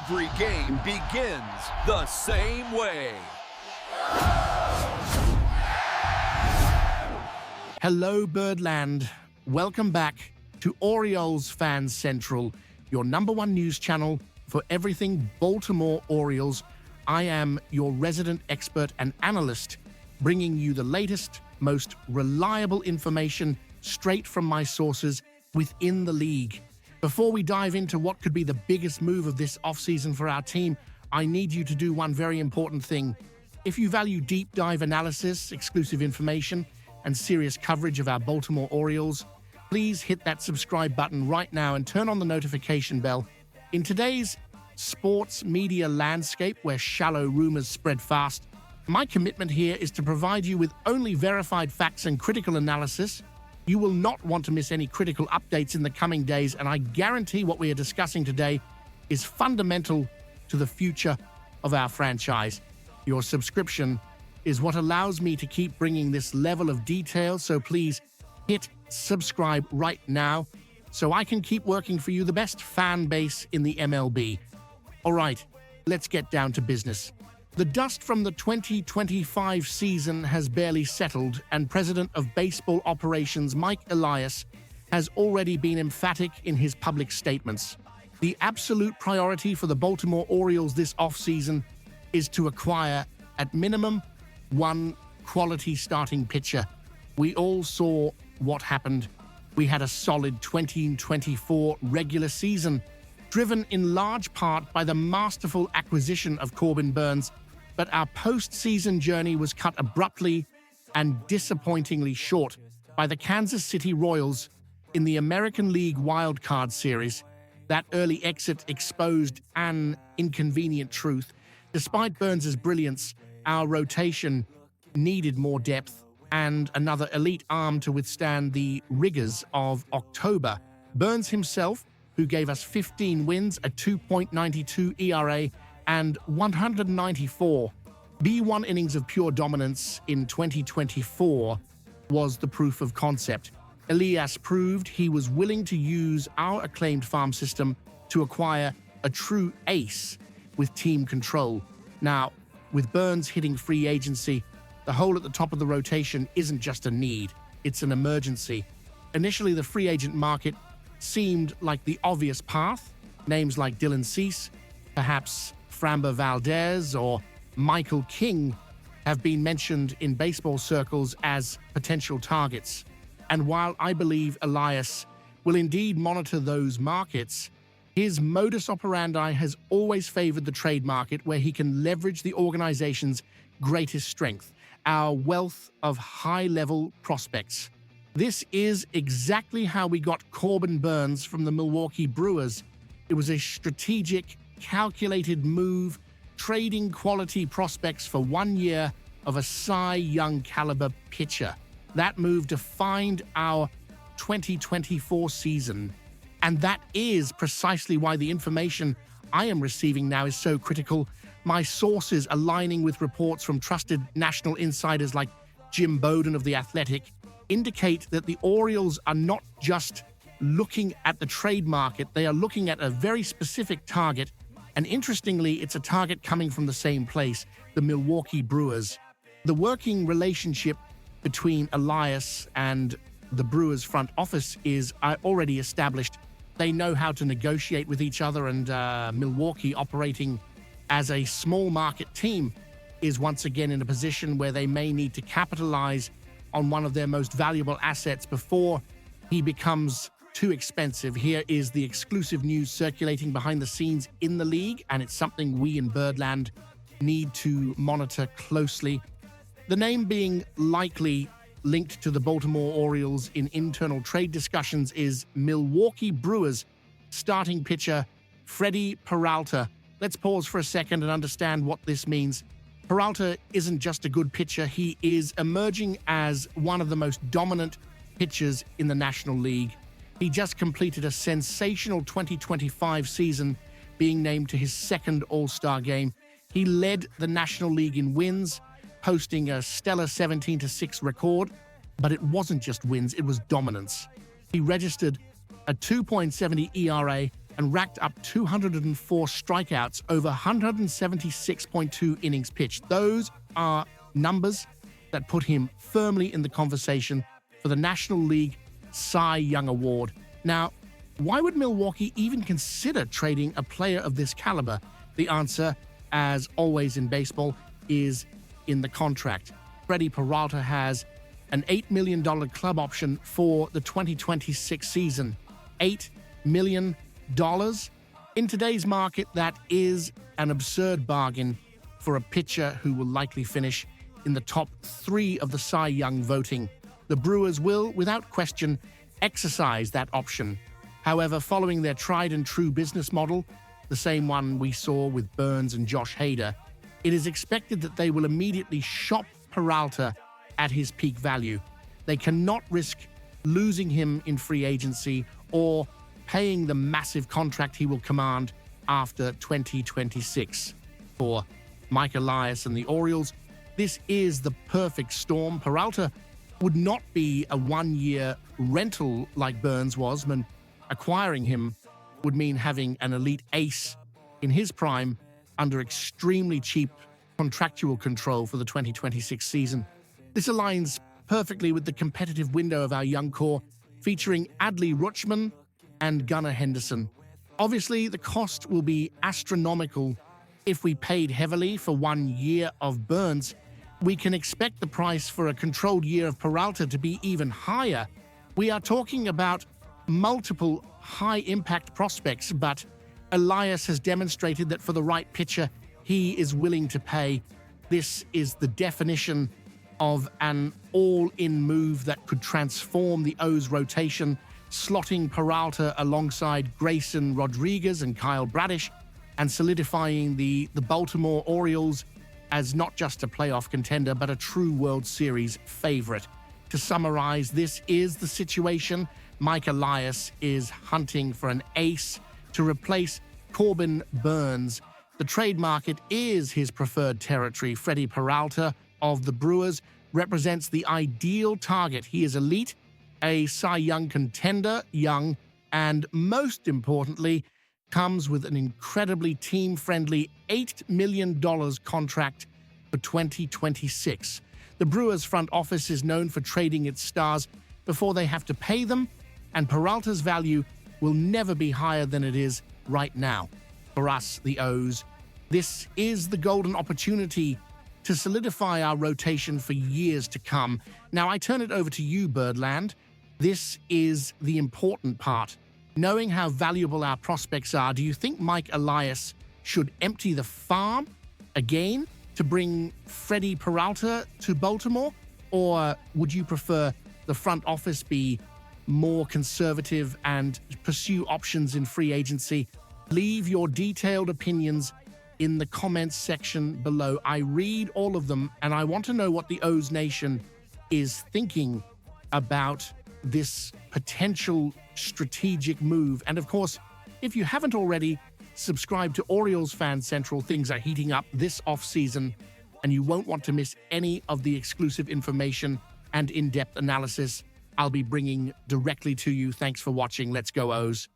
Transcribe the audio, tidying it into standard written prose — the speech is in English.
Every game begins the same way. Hello, Birdland. Welcome back to Orioles Fan Central, your #1 news channel for everything Baltimore Orioles. I am your resident expert and analyst, bringing you the latest, most reliable information straight from my sources within the league. Before we dive into what could be the biggest move of this offseason for our team, I need you to do one very important thing. If you value deep dive analysis, exclusive information, and serious coverage of our Baltimore Orioles, please hit that subscribe button right now and turn on the notification bell. In today's sports media landscape where shallow rumors spread fast, my commitment here is to provide you with only verified facts and critical analysis. You will not want to miss any critical updates in the coming days, and I guarantee what we are discussing today is fundamental to the future of our franchise. Your subscription is what allows me to keep bringing this level of detail, so please hit subscribe right now so I can keep working for you, the best fan base in the MLB. All right, let's get down to business. The dust from the 2025 season has barely settled, and President of Baseball Operations Mike Elias has already been emphatic in his public statements. The absolute priority for the Baltimore Orioles this offseason is to acquire, at minimum, one quality starting pitcher. We all saw what happened. We had a solid 2024 regular season, driven in large part by the masterful acquisition of Corbin Burnes, but our postseason journey was cut abruptly and disappointingly short by the Kansas City Royals in the American League Wild Card Series. That early exit exposed an inconvenient truth. Despite Burnes' brilliance, our rotation needed more depth and another elite arm to withstand the rigors of October. Burnes himself, who gave us 15 wins, a 2.92 ERA, and 194 B1 innings of pure dominance in 2024, was the proof of concept. Elias proved he was willing to use our acclaimed farm system to acquire a true ace with team control. Now, with Burnes hitting free agency, the hole at the top of the rotation isn't just a need, it's an emergency. Initially, the free agent market seemed like the obvious path. Names like Dylan Cease, perhaps Framber Valdez, or Michael King have been mentioned in baseball circles as potential targets. And while I believe Elias will indeed monitor those markets, his modus operandi has always favored the trade market, where he can leverage the organization's greatest strength, our wealth of high-level prospects. This is exactly how we got Corbin Burnes from the Milwaukee Brewers. It was a strategic, calculated move, trading quality prospects for 1 year of a Cy Young caliber pitcher. That move defined our 2024 season. And that is precisely why the information I am receiving now is so critical. My sources aligning with reports from trusted national insiders like Jim Bowden of The Athletic indicate that the Orioles are not just looking at the trade market, they are looking at a very specific target. And interestingly, it's a target coming from the same place, the Milwaukee Brewers. The working relationship between Elias and the Brewers front office is already established. They know how to negotiate with each other, and Milwaukee, operating as a small market team, is once again in a position where they may need to capitalize on one of their most valuable assets before he becomes too expensive. Here is the exclusive news circulating behind the scenes in the league, and it's something we in Birdland need to monitor closely. The name being likely linked to the Baltimore Orioles in internal trade discussions is Milwaukee Brewers starting pitcher Freddy Peralta. Let's pause for a second and understand what this means. Peralta isn't just a good pitcher, he is emerging as one of the most dominant pitchers in the National League. He just completed a sensational 2025 season, being named to his second All-Star game. He led the National League in wins, posting a stellar 17-6 record, but it wasn't just wins, it was dominance. He registered a 2.70 ERA, and racked up 204 strikeouts over 176.2 innings pitched. Those are numbers that put him firmly in the conversation for the National League Cy Young Award. Now, why would Milwaukee even consider trading a player of this caliber? The answer, as always in baseball, is in the contract. Freddy Peralta has an $8 million club option for the 2026 season. $8 million? In today's market, that is an absurd bargain for a pitcher who will likely finish in the top 3 of the Cy Young voting. The Brewers will, without question, exercise that option. However, following their tried-and-true business model, the same one we saw with Burns and Josh Hader, it is expected that they will immediately shop Peralta at his peak value. They cannot risk losing him in free agency or paying the massive contract he will command after 2026. For Mike Elias and the Orioles, this is the perfect storm. Peralta would not be a one-year rental like Burns was, and acquiring him would mean having an elite ace in his prime under extremely cheap contractual control for the 2026 season. This aligns perfectly with the competitive window of our young core, featuring Adley Rutschman and Gunnar Henderson. Obviously, the cost will be astronomical. If we paid heavily for 1 year of Burns, we can expect the price for a controlled year of Peralta to be even higher. We are talking about multiple high-impact prospects, but Elias has demonstrated that for the right pitcher, he is willing to pay. This is the definition of an all-in move that could transform the O's rotation, slotting Peralta alongside Grayson Rodriguez and Kyle Bradish, and solidifying the Baltimore Orioles as not just a playoff contender, but a true World Series favorite. To summarize, this is the situation. Mike Elias is hunting for an ace to replace Corbin Burns. The trade market is his preferred territory. Freddy Peralta of the Brewers represents the ideal target. He is elite, a Cy Young contender, young, and most importantly, comes with an incredibly team-friendly $8 million contract for 2026. The Brewers front office is known for trading its stars before they have to pay them, and Peralta's value will never be higher than it is right now. For us, the O's, this is the golden opportunity to solidify our rotation for years to come. Now, I turn it over to you, Birdland. This is the important part. Knowing how valuable our prospects are, do you think Mike Elias should empty the farm again to bring Freddy Peralta to Baltimore? Or would you prefer the front office be more conservative and pursue options in free agency? Leave your detailed opinions in the comments section below. I read all of them, and I want to know what the O's Nation is thinking about this potential strategic move. And of course, if you haven't already, subscribe to Orioles Fan Central. Things are heating up this offseason, and you won't want to miss any of the exclusive information and in-depth analysis I'll be bringing directly to you. Thanks for watching. Let's go, O's.